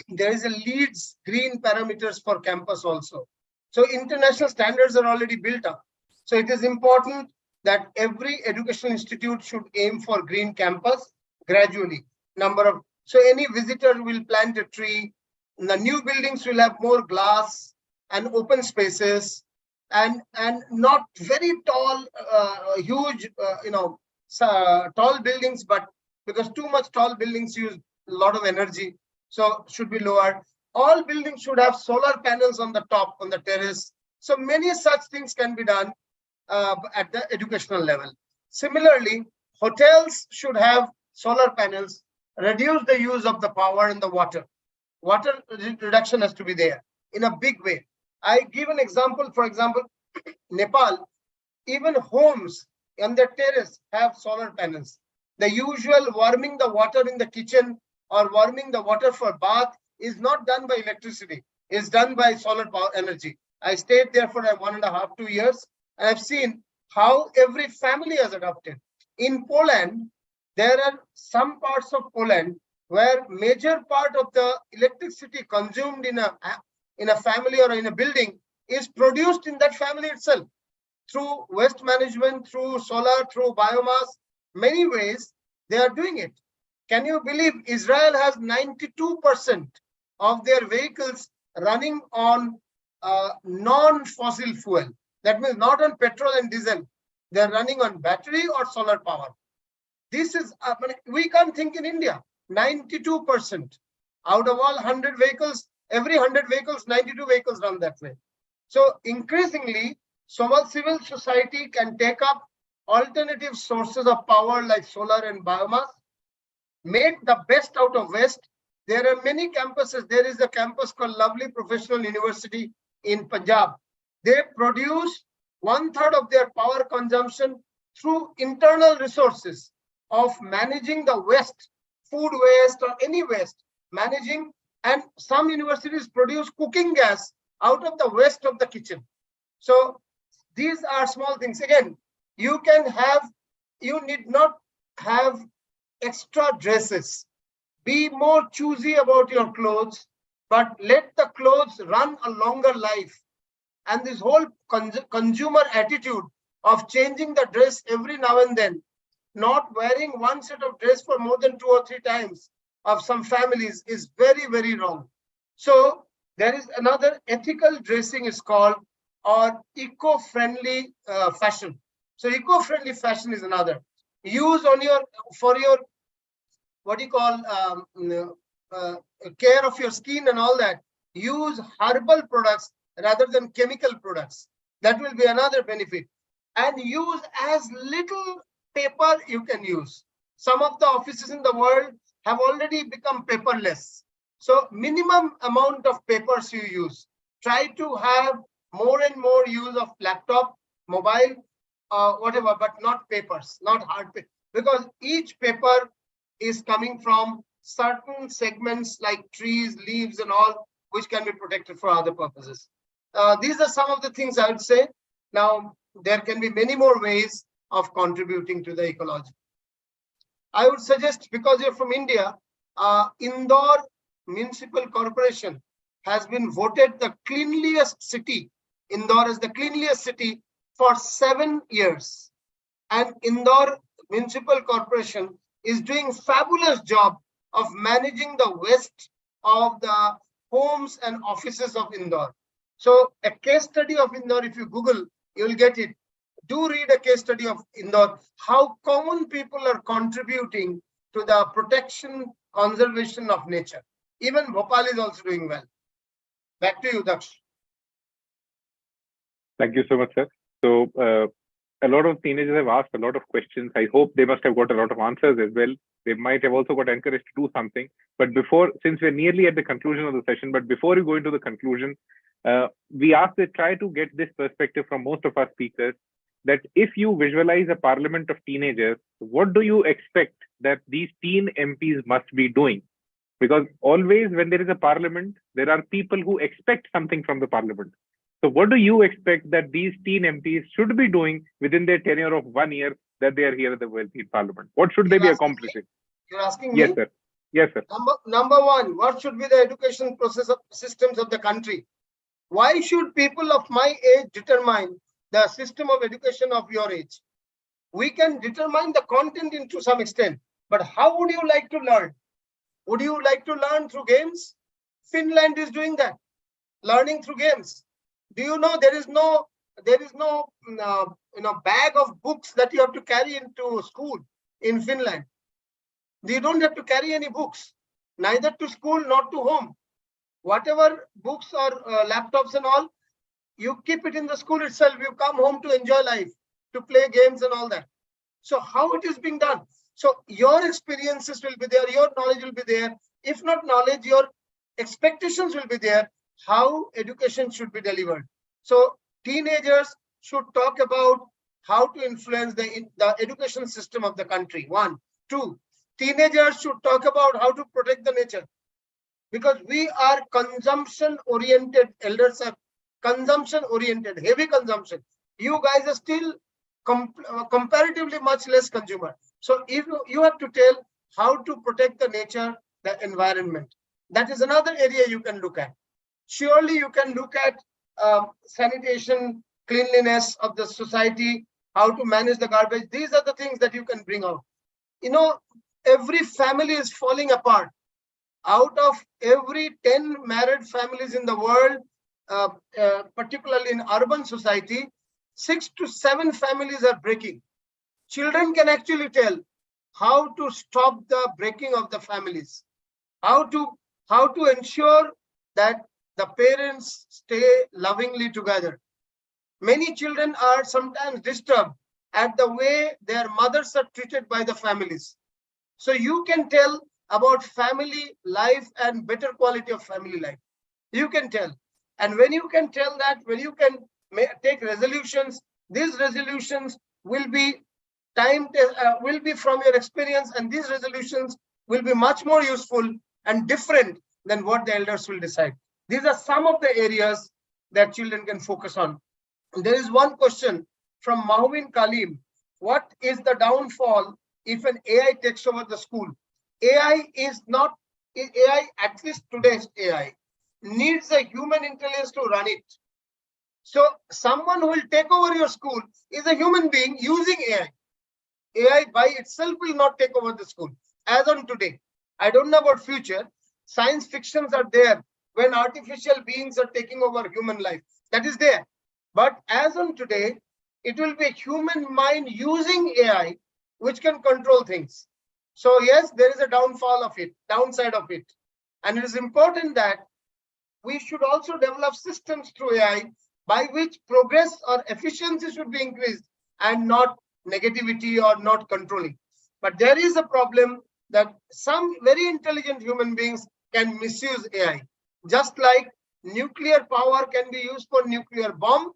There is a LEEDs green parameters for campus also. So international standards are already built up. So it is important that every educational institute should aim for green campus gradually. So any visitor will plant a tree. The new buildings will have more glass and open spaces, and not very tall, huge, tall buildings, but because too much tall buildings use a lot of energy, so should be lowered. All buildings should have solar panels on the top, on the terrace. So many such things can be done at the educational level. Similarly, hotels should have solar panels, reduce the use of the power and the water. Water reduction has to be there in a big way. I give an example. For example, Nepal, even homes on their terrace have solar panels. The usual warming the water in the kitchen or warming the water for bath is not done by electricity. It's done by solar power energy. I stayed there for 1.5 to 2 years, and I've seen how every family has adopted. In Poland, there are some parts of Poland where major part of the electricity consumed in a family or in a building is produced in that family itself through waste management, through solar, through biomass. Many ways they are doing it. Can you believe Israel has 92% of their vehicles running on non-fossil fuel? That means not on petrol and diesel. They're running on battery or solar power. This is, we can't think in India. 92% out of all 100 vehicles, every 100 vehicles, 92 vehicles run that way. So increasingly, civil society can take up alternative sources of power like solar and biomass, make the best out of waste. There are many campuses. There is a campus called Lovely Professional University in Punjab. They produce 1/3 of their power consumption through internal resources of managing the waste, food waste or any waste, managing. And some universities produce cooking gas out of the waste of the kitchen. So these are small things. Again, you need not have extra dresses. Be more choosy about your clothes, but let the clothes run a longer life. And this whole consumer attitude of changing the dress every now and then, not wearing one set of dress for more than 2 or 3 times of some families is very, very wrong. So there is another ethical dressing is called, or eco-friendly fashion. So eco-friendly fashion is another. Use for your what you call care of your skin and all that. Use herbal products rather than chemical products. That will be another benefit. And use as little paper you can use. Some of the offices in the world have already become paperless. So minimum amount of papers you use. Try to have more and more use of laptop, mobile, whatever, but not papers, not hard paper. Because each paper is coming from certain segments like trees, leaves and all, which can be protected for other purposes. These are some of the things I would say. Now, there can be many more ways of contributing to the ecology. I would suggest, because you're from India, Indore Municipal Corporation has been voted the cleanliest city. Indore is the cleanliest city for 7 years. And Indore Municipal Corporation is doing fabulous job of managing the waste of the homes and offices of Indore. So a case study of Indore, if you Google, you'll get it. Do read a case study of Indore, how common people are contributing to the protection, conservation of nature. Even Bhopal is also doing well. Back to you, Daksh. Thank you so much, sir. So a lot of teenagers have asked a lot of questions. I hope they must have got a lot of answers as well. They might have also got encouraged to do something. But since we're nearly at the conclusion of the session, but before we go into the conclusion, we ask to try to get this perspective from most of our speakers, that if you visualize a parliament of teenagers, what do you expect that these teen MPs must be doing? Because always when there is a parliament, there are people who expect something from the parliament. So what do you expect that these teen MPs should be doing within their tenure of 1 year that they are here at the World Teen Parliament? What should they be accomplishing? You're asking Yes, me? sir. Yes, sir. Number one, what should be the education systems of the country? Why should people of my age determine the system of education of your age? We can determine the content to some extent, but how would you like to learn? Would you like to learn through games? Finland is doing that, learning through games. Do you know there is no bag of books that you have to carry into school in Finland? You don't have to carry any books, neither to school nor to home. Whatever books or laptops and all, you keep it in the school itself. You come home to enjoy life, to play games and all that. So how it is being done? So your experiences will be there, your knowledge will be there. If not knowledge, your expectations will be there, how education should be delivered. So teenagers should talk about how to influence the education system of the country. 1. 2, teenagers should talk about how to protect the nature. Because we are consumption-oriented, elders are consumption-oriented, heavy consumption. You guys are still comparatively much less consumer. So if you have to tell how to protect the nature, the environment. That is another area you can look at. Surely you can look at sanitation, cleanliness of the society, how to manage the garbage. These are the things that you can bring out. You know, every family is falling apart. Out of every 10 married families in the world, particularly in urban society, 6 to 7 families are breaking. Children can actually tell how to stop the breaking of the families, how to ensure that the parents stay lovingly together. Many children are sometimes disturbed at the way their mothers are treated by the families. So you can tell about family life and better quality of family life. You can tell. And when you can tell that, when you can take resolutions, these resolutions will be will be from your experience, and these resolutions will be much more useful and different than what the elders will decide. These are some of the areas that children can focus on. There is one question from Mahwin Kalim. What is the downfall if an AI takes over the school? AI is not, AI, at least today's AI, needs a human intelligence to run it. So someone who will take over your school is a human being using AI. AI by itself will not take over the school. As on today, I don't know about future. Science fictions are there when artificial beings are taking over human life. That is there. But as on today, it will be a human mind using AI which can control things. So yes, there is a downfall of it, downside of it. And it is important that we should also develop systems through AI by which progress or efficiency should be increased and not negativity or not controlling. But there is a problem that some very intelligent human beings can misuse AI. Just like nuclear power can be used for nuclear bomb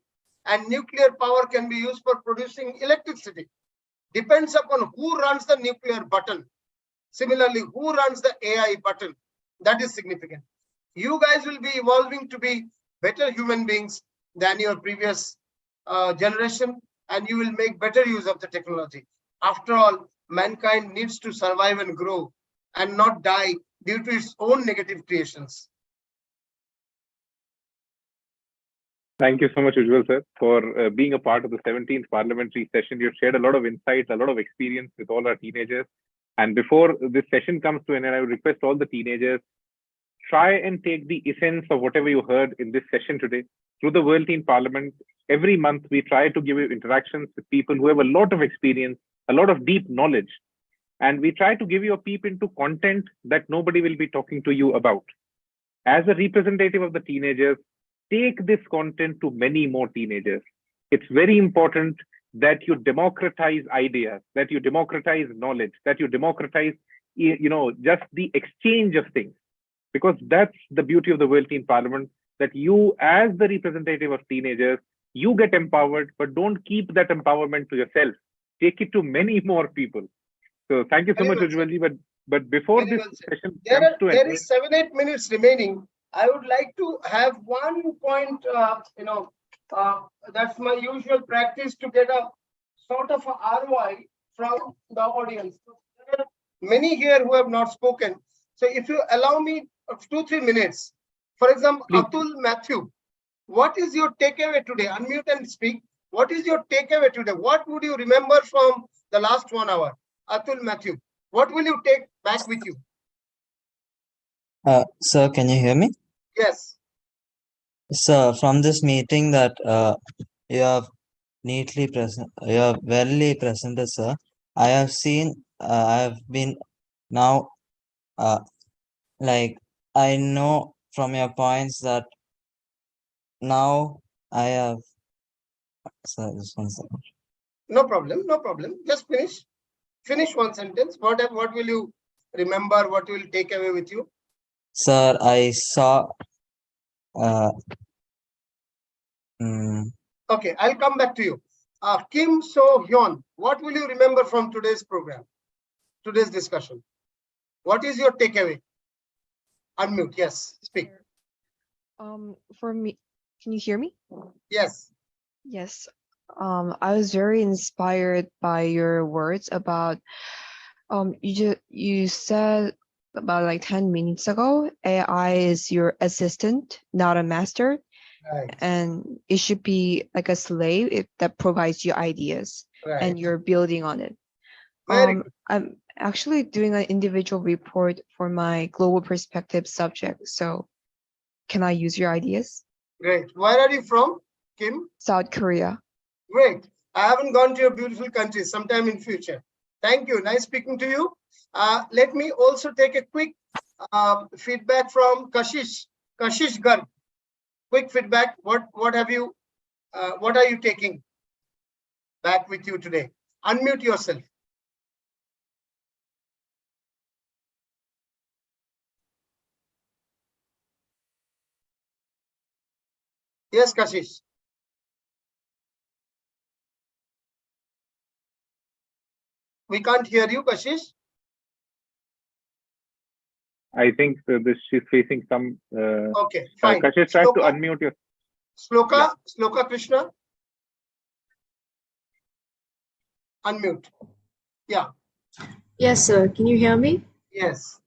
and nuclear power can be used for producing electricity. Depends upon who runs the nuclear button. Similarly, who runs the AI button? That is significant. You guys will be evolving to be better human beings than your previous generation, and you will make better use of the technology. After all, mankind needs to survive and grow and not die due to its own negative creations. Thank you so much, Ujjwal sir, for being a part of the 17th Parliamentary session. You've shared a lot of insights, a lot of experience with all our teenagers. And before this session comes to an end, I would request all the teenagers, try and take the essence of whatever you heard in this session today. Through the World Teen Parliament, every month we try to give you interactions with people who have a lot of experience, a lot of deep knowledge. And we try to give you a peep into content that nobody will be talking to you about. As a representative of the teenagers, take this content to many more teenagers. It's very important that you democratize ideas, that you democratize knowledge, that you democratize, just the exchange of things. Because that's the beauty of the World Teen Parliament, that you, as the representative of teenagers, you get empowered, but don't keep that empowerment to yourself. Take it to many more people. So thank you so much, Ujjwal. But before this session comes to an end, there is 7-8 minutes remaining. I would like to have one point, that's my usual practice, to get a sort of a ROI from the audience. There are many here who have not spoken. So if you allow me 2-3 minutes, for example, please. Atul Matthew, what is your takeaway today? Unmute and speak. What is your takeaway today? What would you remember from the last 1 hour? Atul Matthew, what will you take back with you? Sir, can you hear me? Yes. Sir, from this meeting that you have neatly present, you have well presented, sir. I have seen, I have been now, like, I know from your points that now I have, sir, just 1 second. No problem, no problem. Just finish one sentence. What will you remember? What will you take away with you? Sir, I saw, Okay, I'll come back to you. Kim So Hyun, what will you remember from today's program, today's discussion? What is your takeaway? Unmute, yes, speak. For me, can you hear me? Yes. Yes. I was very inspired by your words about, you said about like 10 minutes ago, AI is your assistant, not a master. Right. And it should be like a slave that provides you ideas, Right. and you're building on it. Very good. I'm actually doing an individual report for my global perspective subject. So can I use your ideas? Great. Where are you from, Kim? South Korea. Great. I haven't gone to your beautiful country, sometime in future. Thank you. Nice speaking to you. Let me also take a quick feedback from Kashish Garg. Quick feedback. What are you taking back with you today? Unmute yourself. Yes, Kashish. We can't hear you, Kashish. I think she's facing some. Okay, fine. Kashish, try to unmute your. Sloka Krishna. Unmute. Yeah. Yes, sir. Can you hear me? Yes.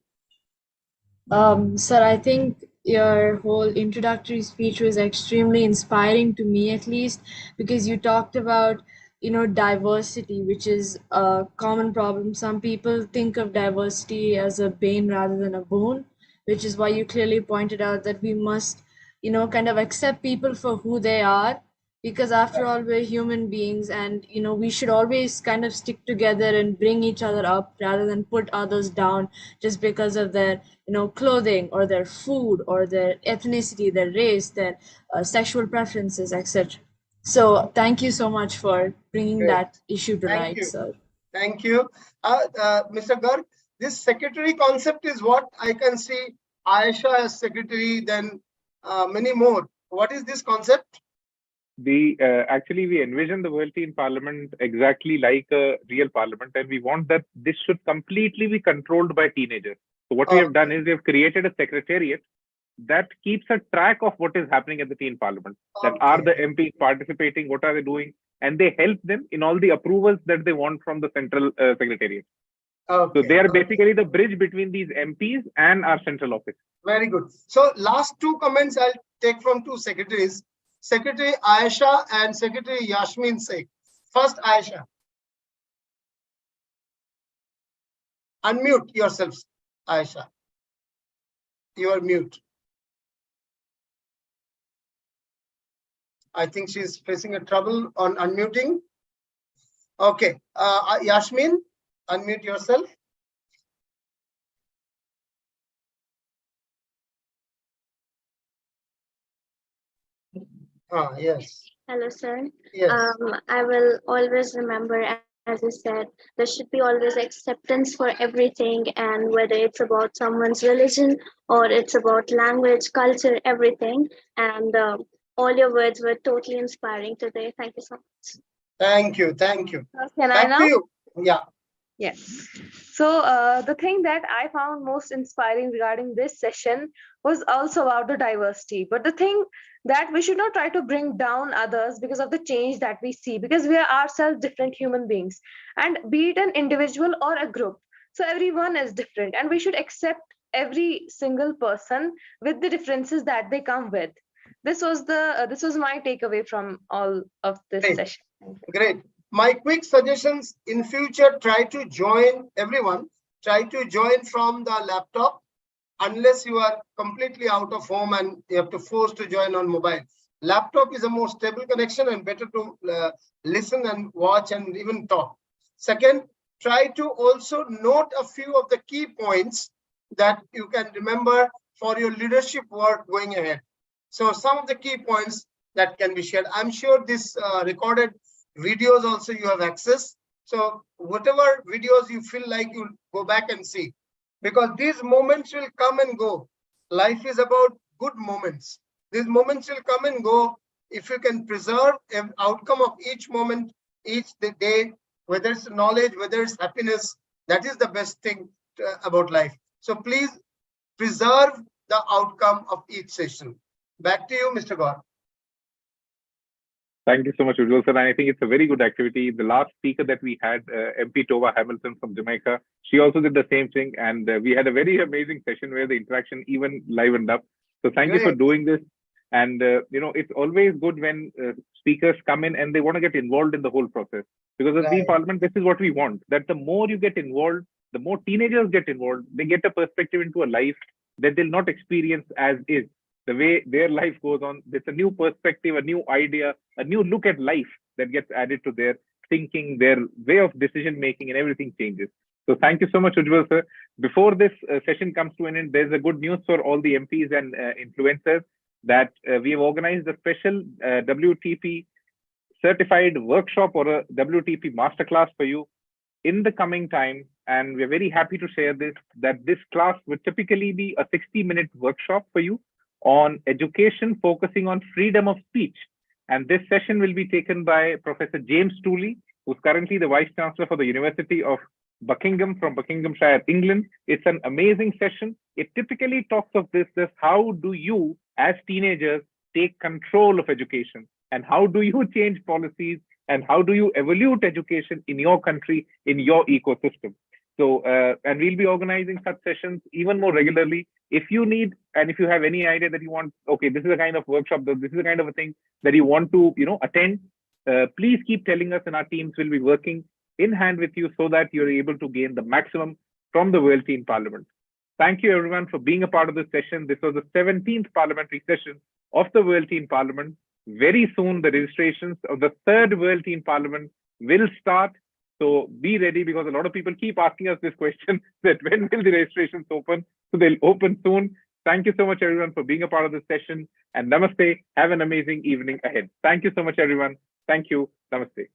Sir, I think your whole introductory speech was extremely inspiring to me, at least, because you talked about, diversity, which is a common problem. Some people think of diversity as a bane rather than a boon, which is why you clearly pointed out that we must, kind of accept people for who they are, because after all, we're human beings, and we should always kind of stick together and bring each other up rather than put others down just because of their clothing or their food or their ethnicity, their race, their sexual preferences, etc. So thank you so much for bringing that issue to light, sir. Thank you. Mr. Garg, this secretary concept is what I can see. Aisha as secretary, then many more. What is this concept? Actually, we envision the World Teen Parliament exactly like a real parliament, and we want that this should completely be controlled by teenagers. So what we have done is we have created a secretariat that keeps a track of what is happening at the Teen Parliament. That are the MPs participating, what are they doing, and they help them in all the approvals that they want from the central secretariat. So they are basically the bridge between these MPs and our central office. Very good. So last 2 comments I'll take from 2 secretaries. Secretary Aisha and Secretary Yasmin Sheikh. First, Aisha. Unmute yourself, Aisha. You are mute. I think she's facing a trouble on unmuting. Okay. Yasmin, unmute yourself. Yes. Hello, sir. Yes. I will always remember, as you said, there should be always acceptance for everything, and whether it's about someone's religion or it's about language, culture, everything. And all your words were totally inspiring today. Thank you so much. Thank you. Thank you. Can I Back now? to you. Yeah. Yes. So the thing that I found most inspiring regarding this session was also about the diversity. But the thing that we should not try to bring down others because of the change that we see, because we are ourselves different human beings, and be it an individual or a group. So everyone is different, and we should accept every single person with the differences that they come with. This was my takeaway from all of this Great. session. Great. My quick suggestions in future, try to join everyone, try to join from the laptop unless you are completely out of home and you have to force to join on mobile. Laptop is a more stable connection and better to listen and watch and even talk. Second, try to also note a few of the key points that you can remember for your leadership work going ahead. So some of the key points that can be shared. I'm sure this recorded videos also you have access. So whatever videos you feel like, you go back and see, because these moments will come and go. Life is about good moments. These moments will come and go. If you can preserve an outcome of each moment, each day, whether it's knowledge, whether it's happiness, that is the best thing about life. So please preserve the outcome of each session. Back to you, Mr. Gaur. Thank you so much, Ujjwal sir. And I think it's a very good activity. The last speaker that we had, MP Tova Hamilton from Jamaica, she also did the same thing. And we had a very amazing session where the interaction even livened up. So thank you for doing this. And, it's always good when speakers come in and they want to get involved in the whole process. Because as the Parliament, this is what we want, that the more you get involved, the more teenagers get involved, they get a perspective into a life that they'll not experience as is. The way their life goes on, there's a new perspective, a new idea, a new look at life that gets added to their thinking, their way of decision making, and everything changes. So thank you so much, Ujjwal sir. Before this session comes to an end, there's a good news for all the MPs and influencers that we have organized a special WTP certified workshop or a WTP masterclass for you in the coming time. And we're very happy to share this, that this class would typically be a 60-minute workshop for you on education focusing on freedom of speech. And this session will be taken by Professor James Tooley, who's currently the Vice Chancellor for the University of Buckingham from Buckinghamshire, England. It's an amazing session. It typically talks of this, how do you, as teenagers, take control of education? And how do you change policies? And how do you evolve education in your country, in your ecosystem? So, and we'll be organizing such sessions even more regularly. If you need, and if you have any idea that you want, okay, this is a kind of workshop, this is a kind of a thing that you want to, attend, please keep telling us, and our teams will be working in hand with you so that you're able to gain the maximum from the World Teen Parliament. Thank you everyone for being a part of this session. This was the 17th parliamentary session of the World Teen Parliament. Very soon, the registrations of the 3rd World Teen Parliament will start. So be ready, because a lot of people keep asking us this question, that when will the registrations open? So they'll open soon. Thank you so much, everyone, for being a part of this session. And namaste. Have an amazing evening ahead. Thank you so much, everyone. Thank you. Namaste.